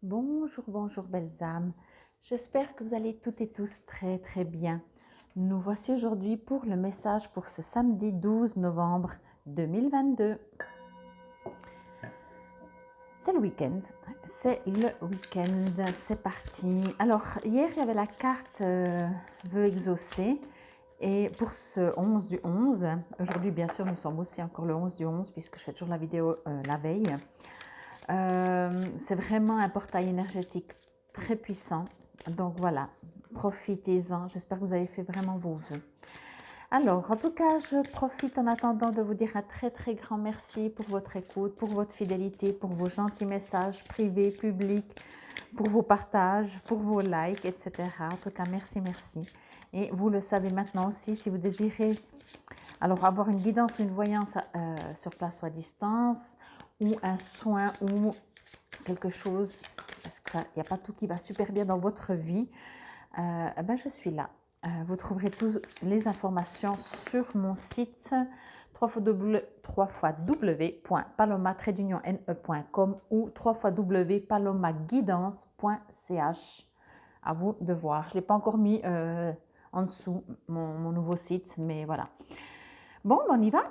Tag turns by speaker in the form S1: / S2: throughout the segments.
S1: Bonjour, bonjour belles âmes. J'espère que vous allez toutes et tous très très bien. Nous voici aujourd'hui pour le message pour ce samedi 12 novembre 2022. C'est le week-end, c'est parti. Alors hier il y avait la carte vœux exaucés et pour ce 11 du 11, aujourd'hui bien sûr nous sommes aussi encore le 11 du 11 puisque je fais toujours la vidéo la veille. C'est vraiment un portail énergétique très puissant. Donc voilà, profitez-en. J'espère que vous avez fait vraiment vos vœux. Alors, en tout cas, je profite en attendant de vous dire un très très grand merci pour votre écoute, pour votre fidélité, pour vos gentils messages privés, publics, pour vos partages, pour vos likes, etc. En tout cas, merci, merci. Et vous le savez maintenant aussi, si vous désirez alors avoir une guidance ou une voyance sur place ou à distance, ou un soin ou quelque chose, parce qu'il n'y a pas tout qui va super bien dans votre vie, ben je suis là. Vous trouverez toutes les informations sur mon site www.paloma-ne.com ou www.palomaguidance.ch. À vous de voir. Je ne l'ai pas encore mis en dessous, mon nouveau site, mais voilà. Bon, on y va.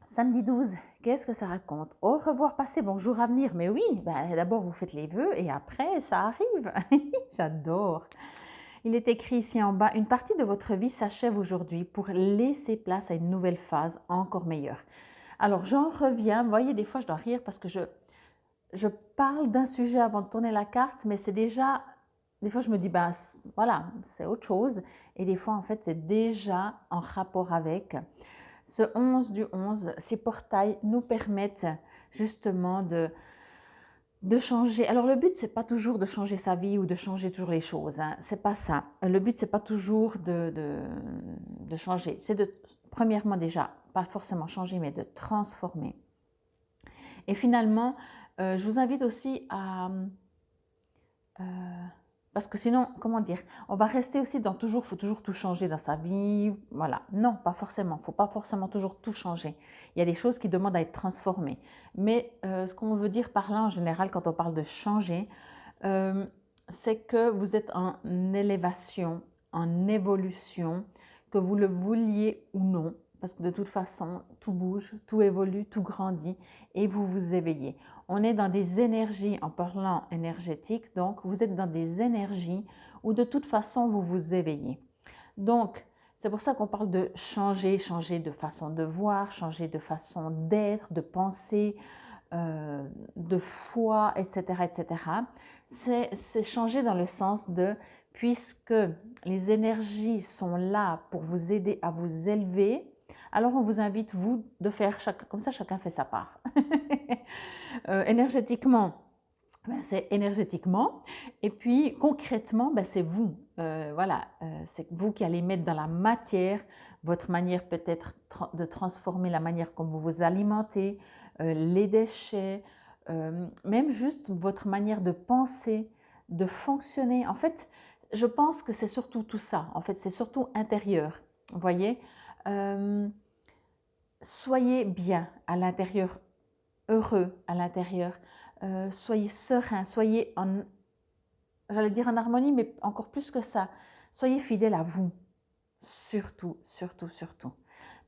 S1: Samedi 12, qu'est-ce que ça raconte? Au revoir passé, bonjour à venir. Mais oui, ben, d'abord vous faites les vœux et après ça arrive. J'adore. Il est écrit ici en bas, une partie de votre vie s'achève aujourd'hui pour laisser place à une nouvelle phase encore meilleure. Alors j'en reviens, vous voyez, des fois je dois rire parce que je parle d'un sujet avant de tourner la carte, mais c'est déjà, des fois je me dis, ben voilà, c'est autre chose. Et des fois en fait c'est déjà en rapport avec. Ce 11 du 11, ces portails nous permettent justement de changer. Alors le but, c'est pas toujours de changer sa vie ou de changer toujours les choses. Hein. C'est pas ça. Le but, c'est pas toujours de changer. C'est de, premièrement déjà, pas forcément changer, mais de transformer. Et finalement, je vous invite aussi à... parce que sinon, comment dire, on va rester aussi dans toujours, il faut toujours tout changer dans sa vie, voilà. Non, pas forcément, il ne faut pas forcément toujours tout changer. Il y a des choses qui demandent à être transformées. Mais ce qu'on veut dire par là, en général, quand on parle de changer, c'est que vous êtes en élévation, en évolution, que vous le vouliez ou non, parce que de toute façon, tout bouge, tout évolue, tout grandit et vous vous éveillez. On est dans des énergies, en parlant énergétique, donc vous êtes dans des énergies où de toute façon vous vous éveillez. Donc, c'est pour ça qu'on parle de changer, changer de façon de voir, changer de façon d'être, de penser, de foi, etc. etc. C'est changer dans le sens de, puisque les énergies sont là pour vous aider à vous élever, alors on vous invite, vous, de faire, comme ça chacun fait sa part. Énergétiquement, ben, c'est énergétiquement, et puis concrètement, ben, c'est vous. Voilà, c'est vous qui allez mettre dans la matière votre manière peut-être de transformer la manière comme vous vous alimentez, les déchets, même juste votre manière de penser, de fonctionner. En fait, je pense que c'est surtout tout ça. En fait, c'est surtout intérieur. Vous voyez, soyez bien à l'intérieur, heureux à l'intérieur, soyez serein, soyez en, j'allais dire en harmonie, mais encore plus que ça, soyez fidèle à vous, surtout, surtout, surtout.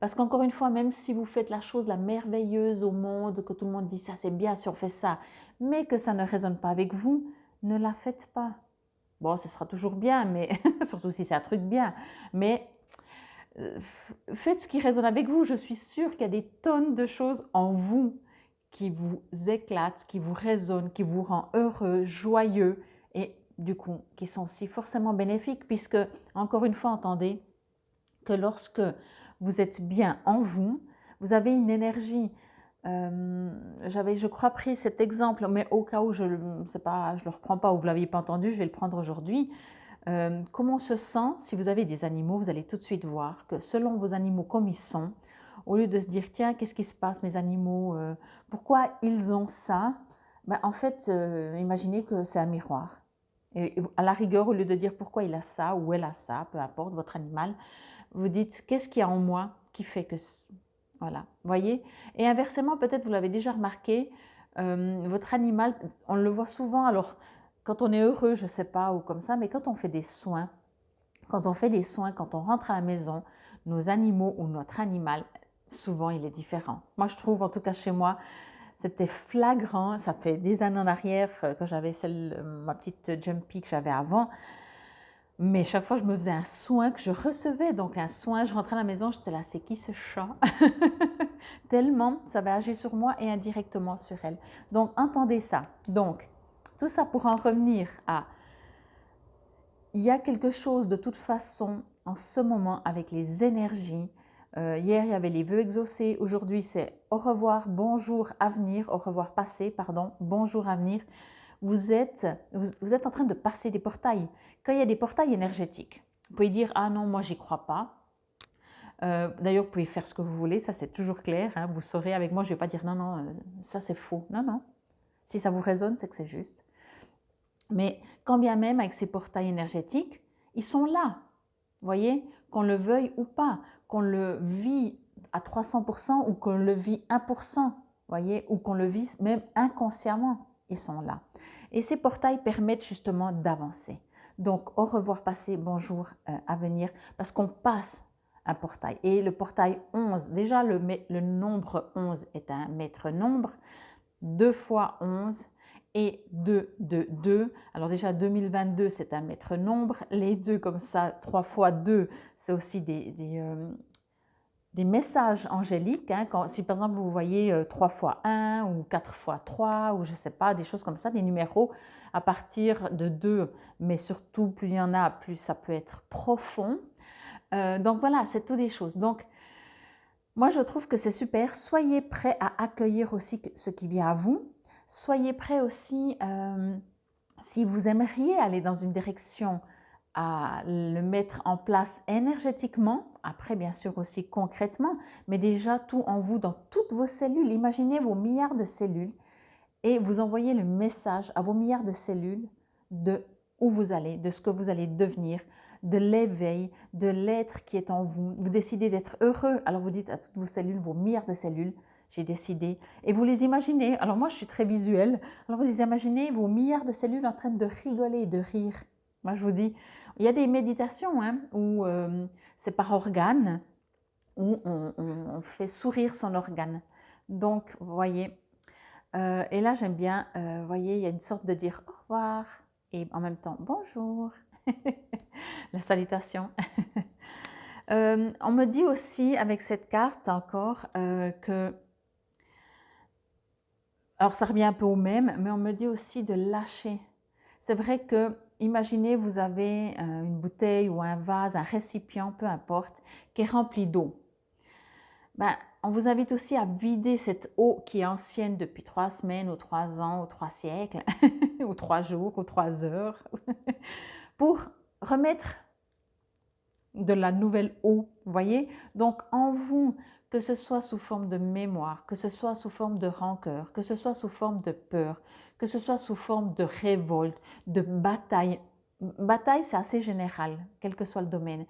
S1: Parce qu'encore une fois, même si vous faites la chose la merveilleuse au monde, que tout le monde dit ça c'est bien si on fait ça, mais que ça ne résonne pas avec vous, ne la faites pas. Bon, ce sera toujours bien, mais surtout si c'est un truc bien, mais faites ce qui résonne avec vous. Je suis sûre qu'il y a des tonnes de choses en vous qui vous éclatent, qui vous résonnent, qui vous rend heureux, joyeux et du coup qui sont aussi forcément bénéfiques puisque, encore une fois, entendez que lorsque vous êtes bien en vous, vous avez une énergie. J'avais, je crois, pris cet exemple, mais au cas où je ne le reprends pas ou vous ne l'aviez pas entendu, je vais le prendre aujourd'hui. Comment on se sent si vous avez des animaux, vous allez tout de suite voir que selon vos animaux comme ils sont, au lieu de se dire tiens qu'est-ce qui se passe mes animaux, pourquoi ils ont ça, ben, en fait imaginez que c'est un miroir. Et à la rigueur, au lieu de dire pourquoi il a ça ou elle a ça, peu importe votre animal, vous dites qu'est-ce qu'il y a en moi qui fait que voilà, voyez. Et inversement, peut-être vous l'avez déjà remarqué, votre animal, on le voit souvent, alors quand on est heureux, je ne sais pas, ou comme ça, mais quand on fait des soins, quand on rentre à la maison, nos animaux ou notre animal, souvent il est différent. Moi, je trouve, en tout cas chez moi, c'était flagrant. Ça fait des années en arrière, quand j'avais ma petite Jumpy que j'avais avant. Mais chaque fois, je me faisais un soin que je recevais. Donc, un soin, je rentrais à la maison, j'étais là, c'est qui ce chat? Tellement, ça avait agi sur moi et indirectement sur elle. Donc, entendez ça. Donc, tout ça pour en revenir à, il y a quelque chose de toute façon en ce moment avec les énergies. Hier, il y avait les vœux exaucés. Aujourd'hui, c'est au revoir, bonjour, avenir, au revoir, passé, pardon, bonjour, avenir. Vous êtes en train de passer des portails. Quand il y a des portails énergétiques, vous pouvez dire « Ah non, moi, j'y crois pas ». D'ailleurs, vous pouvez faire ce que vous voulez, ça c'est toujours clair. Hein, vous saurez avec moi, je ne vais pas dire « Non, non, ça c'est faux ». Non, non. Si ça vous résonne, c'est que c'est juste. Mais quand bien même, avec ces portails énergétiques, ils sont là. Vous voyez, qu'on le veuille ou pas, qu'on le vit à 300% ou qu'on le vit 1%, voyez, ou qu'on le vit même inconsciemment, ils sont là. Et ces portails permettent justement d'avancer. Donc, au revoir passé, bonjour à venir, parce qu'on passe un portail. Et le portail 11, déjà le nombre 11 est un maître nombre, 2 fois 11 et 2, 2, 2. Alors déjà 2022, c'est un maître nombre. Les deux comme ça, 3 fois 2, c'est aussi des messages angéliques. Hein. Si par exemple vous voyez 3 fois 1 ou 4 fois 3 ou je ne sais pas, des choses comme ça, des numéros à partir de 2, mais surtout plus il y en a, plus ça peut être profond. Donc voilà, c'est tout des choses. Donc moi je trouve que c'est super. Soyez prêts à accueillir aussi ce qui vient à vous. Soyez prêts aussi, si vous aimeriez aller dans une direction, à le mettre en place énergétiquement, après bien sûr aussi concrètement, mais déjà tout en vous, dans toutes vos cellules. Imaginez vos milliards de cellules et vous envoyez le message à vos milliards de cellules de où vous allez, de ce que vous allez devenir, de l'éveil, de l'être qui est en vous. Vous décidez d'être heureux, alors vous dites à toutes vos cellules, vos milliards de cellules, j'ai décidé. Et vous les imaginez, alors moi je suis très visuelle, alors vous les imaginez vos milliards de cellules en train de rigoler, de rire. Moi je vous dis, il y a des méditations hein, où c'est par organe, où on fait sourire son organe. Donc, vous voyez, et là j'aime bien, vous voyez, il y a une sorte de dire au revoir et en même temps bonjour, la salutation. On me dit aussi avec cette carte encore que, alors ça revient un peu au même, mais on me dit aussi de lâcher. C'est vrai que, imaginez, vous avez une bouteille ou un vase, un récipient, peu importe, qui est rempli d'eau. Ben, on vous invite aussi à vider cette eau qui est ancienne depuis 3 semaines ou 3 ans ou 3 siècles, ou 3 jours ou 3 heures, pour remettre de la nouvelle eau, vous voyez? Donc en vous, que ce soit sous forme de mémoire, que ce soit sous forme de rancœur, que ce soit sous forme de peur, que ce soit sous forme de révolte, de bataille. Bataille, c'est assez général, quel que soit le domaine.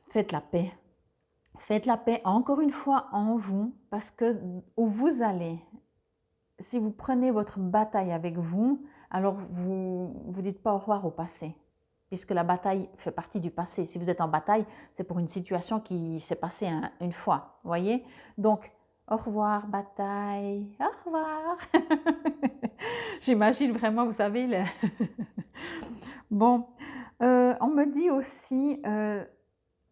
S1: Faites la paix. Faites la paix encore une fois en vous, parce que où vous allez, si vous prenez votre bataille avec vous, alors vous ne dites pas au revoir au passé, puisque la bataille fait partie du passé. Si vous êtes en bataille, c'est pour une situation qui s'est passée une fois, voyez? Donc, au revoir bataille, au revoir. J'imagine vraiment, vous savez, bon, on me dit aussi,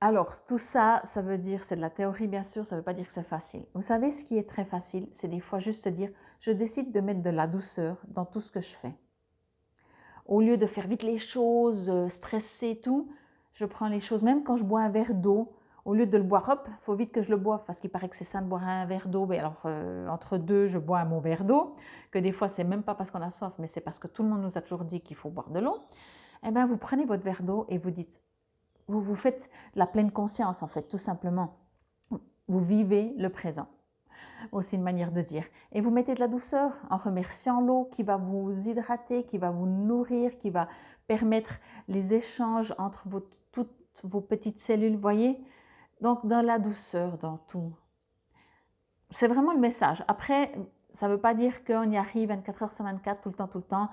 S1: alors tout ça, ça veut dire, c'est de la théorie bien sûr, ça ne veut pas dire que c'est facile. Vous savez, ce qui est très facile, c'est des fois juste se dire, je décide de mettre de la douceur dans tout ce que je fais. Au lieu de faire vite les choses, stresser et tout, je prends les choses, même quand je bois un verre d'eau, au lieu de le boire, hop, il faut vite que je le boive parce qu'il paraît que c'est sain de boire un verre d'eau. Mais alors, entre deux, je bois mon verre d'eau, que des fois, c'est même pas parce qu'on a soif, mais c'est parce que tout le monde nous a toujours dit qu'il faut boire de l'eau. Eh bien, vous prenez votre verre d'eau et vous dites, vous faites la pleine conscience, en fait, tout simplement. Vous vivez le présent. Aussi une manière de dire. Et vous mettez de la douceur en remerciant l'eau qui va vous hydrater, qui va vous nourrir, qui va permettre les échanges entre toutes vos petites cellules, voyez? Donc, dans la douceur, dans tout. C'est vraiment le message. Après, ça ne veut pas dire qu'on y arrive 24 heures sur 24, tout le temps, tout le temps.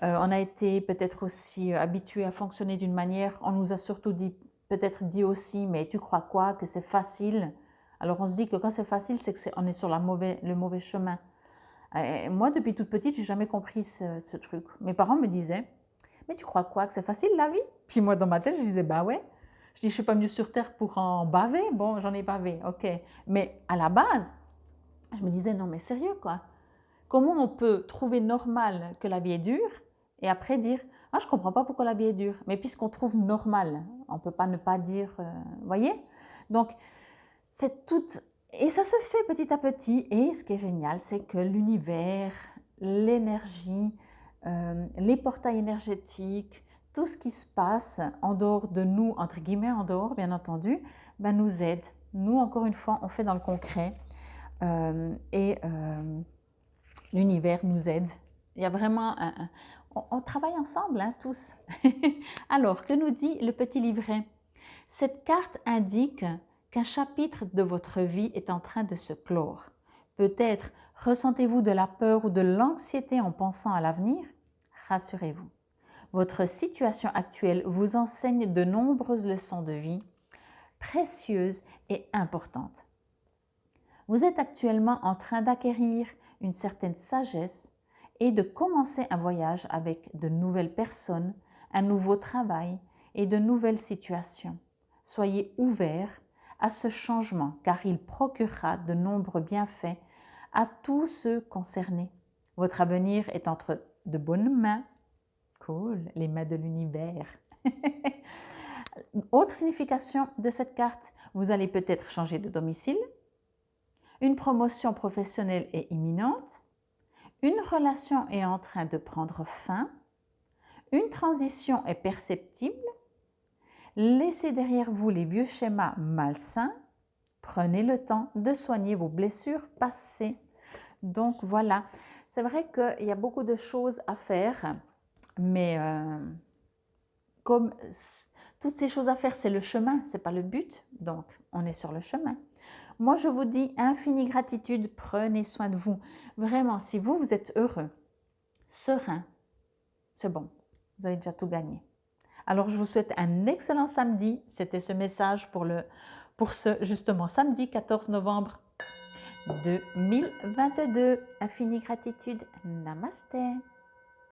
S1: On a été peut-être aussi habitué à fonctionner d'une manière. On nous a surtout dit, peut-être dit aussi, mais tu crois quoi, que c'est facile? Alors on se dit que quand c'est facile, c'est qu'on est sur le mauvais chemin. Et moi, depuis toute petite, j'ai jamais compris ce truc. Mes parents me disaient, mais tu crois quoi, que c'est facile la vie? Puis moi, dans ma tête, je disais, bah ouais. Je dis, je suis pas venue sur Terre pour en baver. Bon, j'en ai bavé, ok. Mais à la base, je me disais, non mais sérieux quoi. Comment on peut trouver normal que la vie est dure et après dire, ah je comprends pas pourquoi la vie est dure. Mais puisqu'on trouve normal, on peut pas ne pas dire, voyez. Donc c'est tout, et ça se fait petit à petit. Et ce qui est génial, c'est que l'univers, l'énergie, les portails énergétiques, tout ce qui se passe en dehors de nous, entre guillemets en dehors bien entendu, ben, nous aide. Nous, encore une fois, on fait dans le concret. L'univers nous aide. Il y a vraiment on travaille ensemble, hein, tous. Alors, que nous dit le petit livret? Cette carte indique qu'un chapitre de votre vie est en train de se clore. Peut-être ressentez-vous de la peur ou de l'anxiété en pensant à l'avenir? Rassurez-vous. Votre situation actuelle vous enseigne de nombreuses leçons de vie précieuses et importantes. Vous êtes actuellement en train d'acquérir une certaine sagesse et de commencer un voyage avec de nouvelles personnes, un nouveau travail et de nouvelles situations. Soyez ouverts à ce changement car il procurera de nombreux bienfaits à tous ceux concernés. Votre avenir est entre de bonnes mains. Cool, les mains de l'univers. Autre signification de cette carte, vous allez peut-être changer de domicile. Une promotion professionnelle est imminente. Une relation est en train de prendre fin. Une transition est perceptible. Laissez derrière vous les vieux schémas malsains. Prenez le temps de soigner vos blessures passées. Donc voilà, c'est vrai qu'il y a beaucoup de choses à faire, mais comme toutes ces choses à faire, c'est le chemin, ce n'est pas le but. Donc on est sur le chemin. Moi, je vous dis infinie gratitude, prenez soin de vous. Vraiment, si vous êtes heureux, serein, c'est bon, vous avez déjà tout gagné. Alors, je vous souhaite un excellent samedi. C'était ce message pour ce, justement, samedi 14 novembre 2022. Infinie gratitude. Namasté.